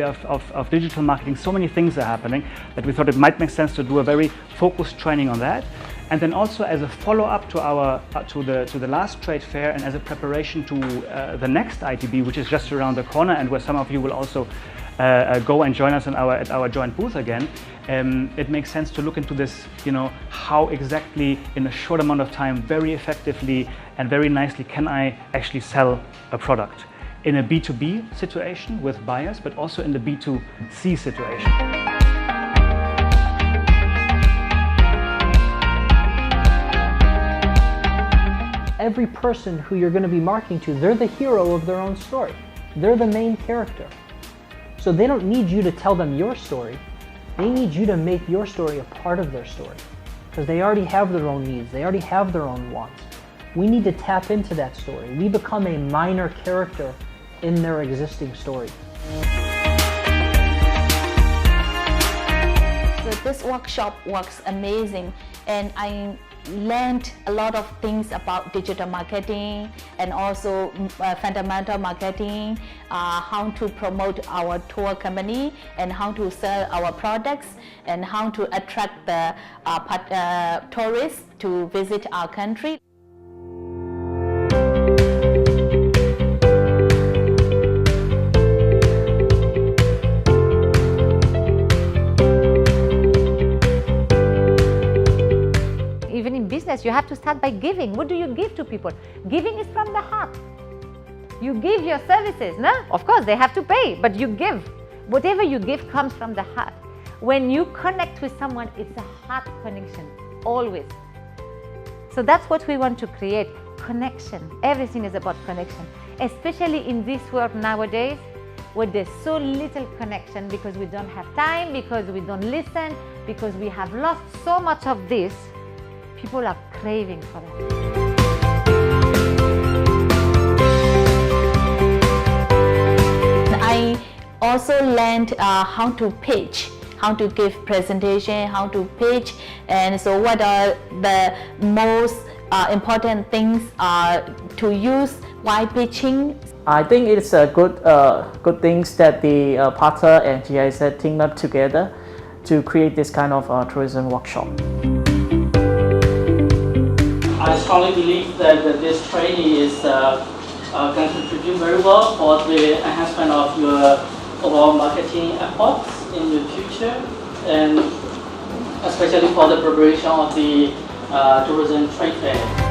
area of digital marketing, so many things are happening that we thought it might make sense to do a very focused training on that. And then also as a follow-up to our to the last trade fair, and as a preparation to the next ITB, which is just around the corner, and where some of you will also go and join us at our joint booth again. It makes sense to look into this, how exactly in a short amount of time, very effectively and very nicely can I actually sell a product in a B2B situation with buyers, but also in the B2C situation. Every person who you're going to be marketing to, they're the hero of their own story. They're the main character. So they don't need you to tell them your story. They need you to make your story a part of their story, because they already have their own needs. They already have their own wants. We need to tap into that story. We become a minor character in their existing story. So this workshop was amazing, and I learned a lot of things about digital marketing and also fundamental marketing, how to promote our tour company and how to sell our products and how to attract the tourists to visit our country. Even in business, you have to start by giving. What do you give to people? Giving is from the heart. You give your services, no? Of course, they have to pay, but you give. Whatever you give comes from the heart. When you connect with someone, it's a heart connection, always. So that's what we want to create, connection. Everything is about connection, especially in this world nowadays, where there's so little connection because we don't have time, because we don't listen, because we have lost so much of this. People are craving for that. I also learned how to pitch, how to give presentation, how to pitch, and so what are the most important things to use while pitching. I think it's a good things that the partner and GIZ team up together to create this kind of tourism workshop. I strongly believe that this training is can contribute very well for the enhancement of your overall marketing efforts in the future, and especially for the preparation of the tourism trade fair.